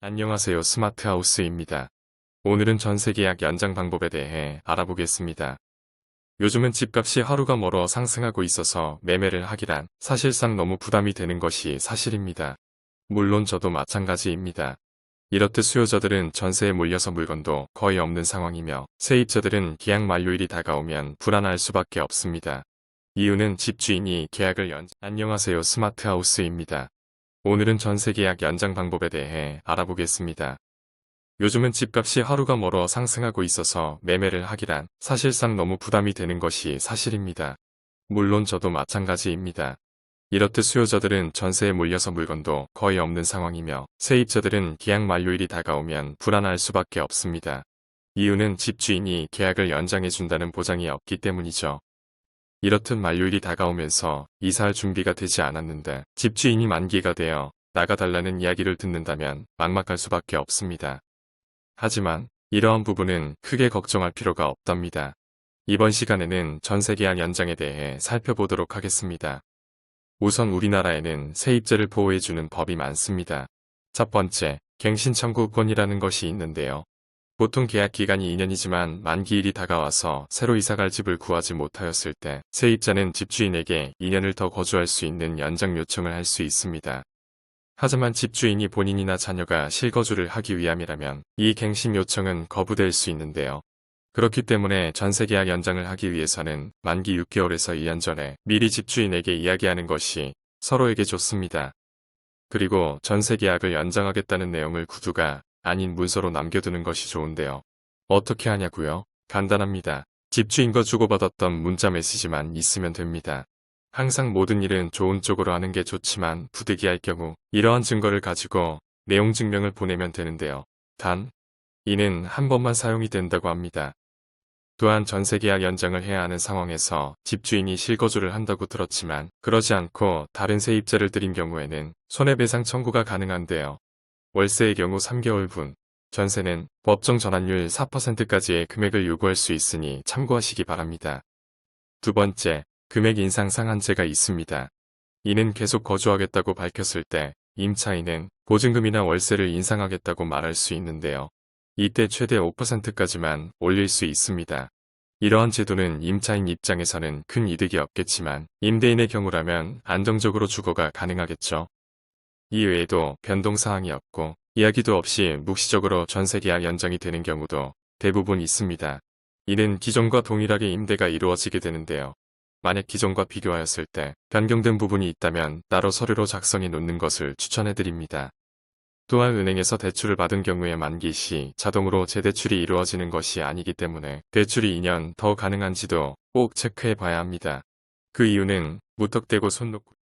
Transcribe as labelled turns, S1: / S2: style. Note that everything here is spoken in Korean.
S1: 안녕하세요. 스마트하우스입니다. 오늘은 전세계약 연장 방법에 대해 알아보겠습니다. 요즘은 집값이 하루가 멀어 상승하고 있어서 매매를 하기란 사실상 너무 부담이 되는 것이 사실입니다. 물론 저도 마찬가지입니다. 이렇듯 수요자들은 전세에 몰려서 물건도 거의 없는 상황이며 세입자들은 계약 만료일이 다가오면 불안할 수밖에 없습니다. 이유는 집주인이 계약을 안녕하세요. 스마트하우스입니다. 오늘은 전세계약 연장 방법에 대해 알아보겠습니다. 요즘은 집값이 하루가 멀어 상승하고 있어서 매매를 하기란 사실상 너무 부담이 되는 것이 사실입니다. 물론 저도 마찬가지입니다. 이렇듯 수요자들은 전세에 몰려서 물건도 거의 없는 상황이며 세입자들은 계약 만료일이 다가오면 불안할 수밖에 없습니다. 이유는 집주인이 계약을 연장해준다는 보장이 없기 때문이죠. 이렇듯 만료일이 다가오면서 이사할 준비가 되지 않았는데 집주인이 만기가 되어 나가달라는 이야기를 듣는다면 막막할 수밖에 없습니다. 하지만 이러한 부분은 크게 걱정할 필요가 없답니다. 이번 시간에는 전세계약 연장에 대해 살펴보도록 하겠습니다. 우선 우리나라에는 세입자를 보호해주는 법이 많습니다. 첫 번째, 갱신 청구권이라는 것이 있는데요. 보통 계약 기간이 2년이지만 만기일이 다가와서 새로 이사갈 집을 구하지 못하였을 때 세입자는 집주인에게 2년을 더 거주할 수 있는 연장 요청을 할 수 있습니다. 하지만 집주인이 본인이나 자녀가 실거주를 하기 위함이라면 이 갱신 요청은 거부될 수 있는데요. 그렇기 때문에 전세계약 연장을 하기 위해서는 만기 6개월에서 1년 전에 미리 집주인에게 이야기하는 것이 서로에게 좋습니다. 그리고 전세계약을 연장하겠다는 내용을 구두가 아닌 문서로 남겨두는 것이 좋은데요. 어떻게 하냐고요? 간단합니다. 집주인과 주고받았던 문자 메시지만 있으면 됩니다. 항상 모든 일은 좋은 쪽으로 하는 게 좋지만 부득이할 경우 이러한 증거를 가지고 내용 증명을 보내면 되는데요. 단, 이는 한 번만 사용이 된다고 합니다. 또한 전세계약 연장을 해야 하는 상황에서 집주인이 실거주를 한다고 들었지만 그러지 않고 다른 세입자를 들인 경우에는 손해배상 청구가 가능한데요. 월세의 경우 3개월분, 전세는 법정 전환율 4%까지의 금액을 요구할 수 있으니 참고하시기 바랍니다. 두 번째, 금액 인상 상한제가 있습니다. 이는 계속 거주하겠다고 밝혔을 때 임차인은 보증금이나 월세를 인상하겠다고 말할 수 있는데요. 이때 최대 5%까지만 올릴 수 있습니다. 이러한 제도는 임차인 입장에서는 큰 이득이 없겠지만 임대인의 경우라면 안정적으로 주거가 가능하겠죠. 이 외에도 변동사항이 없고 이야기도 없이 묵시적으로 전세계약 연장이 되는 경우도 대부분 있습니다. 이는 기존과 동일하게 임대가 이루어지게 되는데요. 만약 기존과 비교하였을 때 변경된 부분이 있다면 따로 서류로 작성해 놓는 것을 추천해드립니다. 또한 은행에서 대출을 받은 경우에 만기 시 자동으로 재대출이 이루어지는 것이 아니기 때문에 대출이 2년 더 가능한지도 꼭 체크해 봐야 합니다. 그 이유는 무턱대고 손 놓고